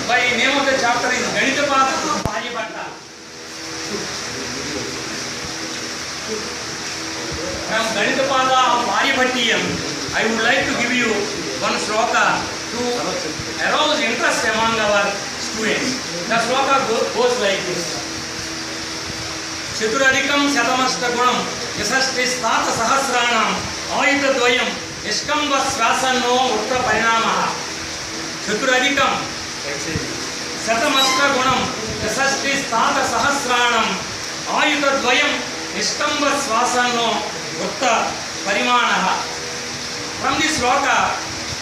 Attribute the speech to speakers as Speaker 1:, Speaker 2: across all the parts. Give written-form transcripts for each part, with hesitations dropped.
Speaker 1: by name of the chapter is Ganitapada Aryabhatta. From Ganitapada of Aryabhattiyam, I would like to give you one sloka to arouse interest among our students. The sloka goes like this. Chaturadikam Shatamashtagunam Yasashti Stata Sahasranam Ayutadvayam Iskamba Svasanno Utta Parinamaha. Chaturadikam Shatamashtagunam Yasashti Stata Sahasranam Ayutadvayam Iskamba Svasanno Utta Parimanaha. From this sloka,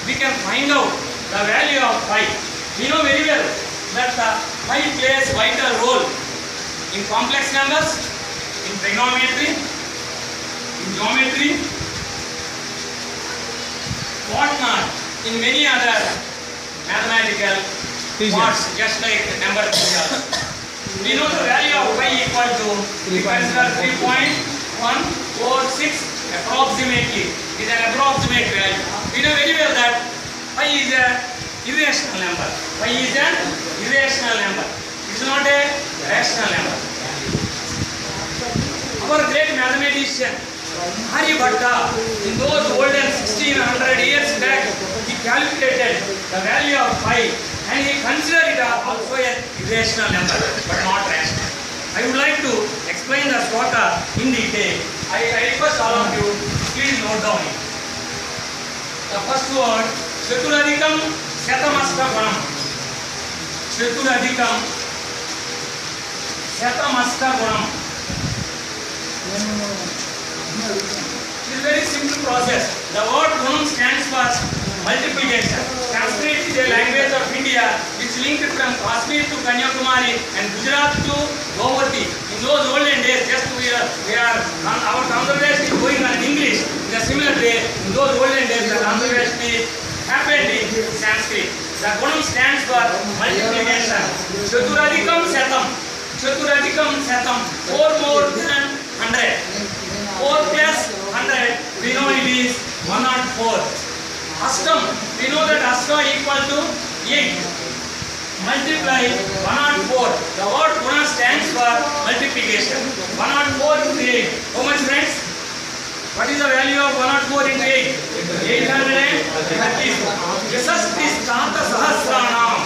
Speaker 1: we can find out the value of pi. We know very well that pi plays vital role in complex numbers, in trigonometry, in geometry, what not, in many other mathematical parts, just like number theory. We know the value of pi equal to 3.146 approximately. It is an approximate value. We know very well that pi is an irrational number. Pi is an irrational number. It is not a rational number. Our great mathematician Aryabhatta, in those olden 1600 years back, he calculated the value of pi and he considered it also an irrational number, but not rational. I would like to explain the sloka in detail. I request all of you, please note down it. The first word, Chaturadikam Shatamashtagunam. Chaturadikam Shatamashtagunam. It is a very simple process. The word gunam stands for multiplication. Sanskrit is a language of India which linked from Kashmir to Kanyakumari and Gujarat to Govardhan. In those olden days, just our conversation is going on in English. In a similar way, in those olden days, the conversation is happened in Sanskrit. The gunam stands for multiplication. Chaturadikam Shatam. Chaturadikam Shatam. 4 more than 100. 4 plus 100, we know it is 104. Ashtam, we know that Ashtam equal to 8. Multiply 104. The word Guna stands for multiplication. 104 into 8. How much, friends? What is the value of 104 into 8? 832. Yasasti Stata Sahasranam.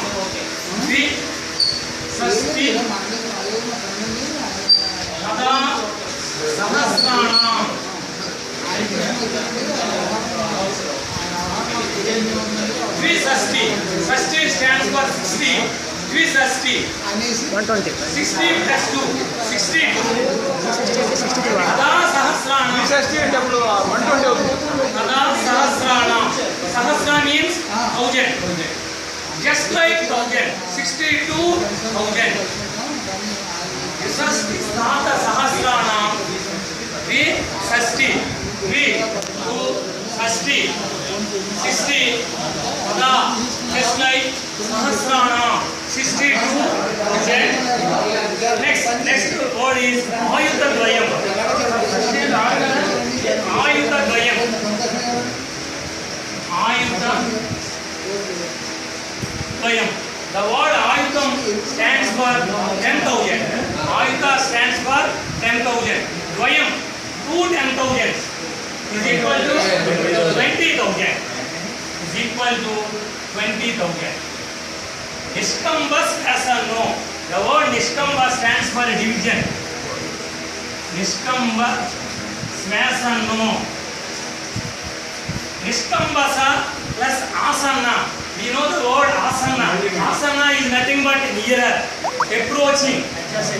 Speaker 1: See? Sasti Sada Sahasranam. Trisasti. Sasti stands for 60. Trisasti.
Speaker 2: 120.
Speaker 1: 60 plus 2. 62. Sada Sahasranam.
Speaker 3: Trisasti అంటే అప్పుడు 120 అవుతుంది.
Speaker 1: Sada Sahasranam. Sahasra means 1000. Just like 1000. 62,000. Yasasti Stata Sahasranam. Trisasti. 3, 2, Sasti. 60. Sada. Just like Sahasranam. 62,000. Next word is Ayutadvayam. Ayutadvayam. Ayutadvayam. The word Ayutam stands for 10,000. Ayuta stands for 10,000. Dvayam, 2 10,000s is equal to 20,000. Is equal to 20,000. Niskamba Svasanno. The word Niskamba stands for division. Niskamba Svasanno. Niskambasa plus Asanna. We know the word Asanna. Asanna is nothing but nearer, approaching.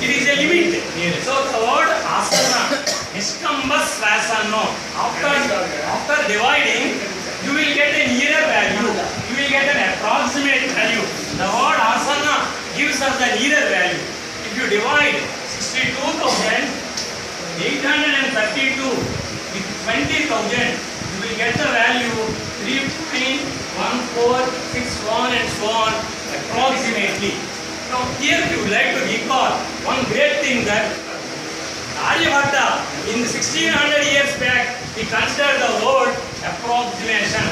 Speaker 1: It is a limit. So the word Asanna, Niskamba Svasanno. After dividing, you will get a nearer value. You will get an approximate value. The word Asanna gives us the nearer value. If you divide 62,832 with 20,000, you will get the value 3.1461 and so on approximately. Now here we would like to recall one great thing that Aryabhatta in 1600 years back he considered the word approximation.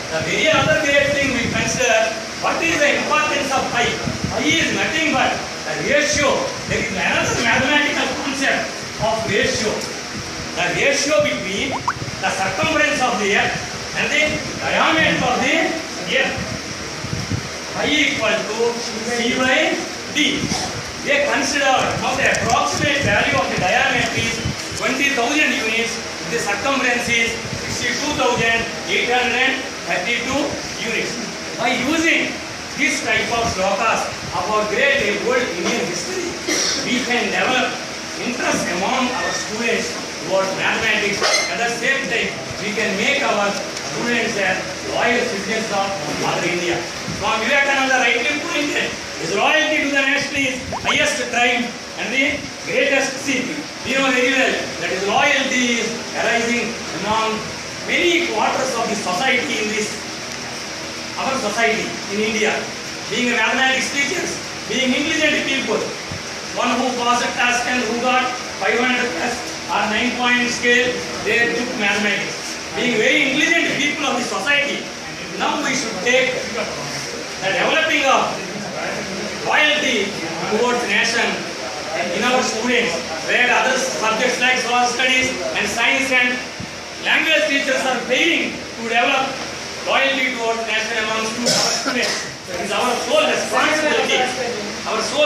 Speaker 1: The very other great thing we consider, what is the importance of pi? Pi is nothing but the ratio. There is another mathematical concept of ratio. The ratio between the circumference of the earth and the diameter of the earth. Pi equal to C by D. They consider now the approximate value of the diameter is 20,000 units. The circumference is 62,832 units. By using this type of slokas of our great old Indian history, we can develop interest among our students towards mathematics. At the same time, we can make our students as loyal citizens of Mother India. Swami Vivekananda rightly pointed, his loyalty to the nation is highest crime and the greatest sin. We know very well that his loyalty is arising among many quarters of the society in this, our society in India. Being a mathematics teachers, being intelligent people, one who passed a task and who got 500 plus or 9-point scale, they took mathematics. Being very intelligent people of the society, now we should take the developing of loyalty towards nation in our students, where other subjects like social studies and science and language teachers are failing to develop loyalty towards nation among our students. It is our sole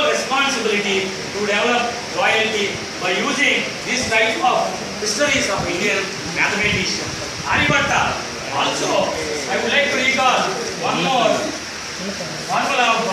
Speaker 1: responsibility to develop loyalty by using this type of histories of Indian mathematicians. Aryabhatta. Also, I would like to recall one more formula of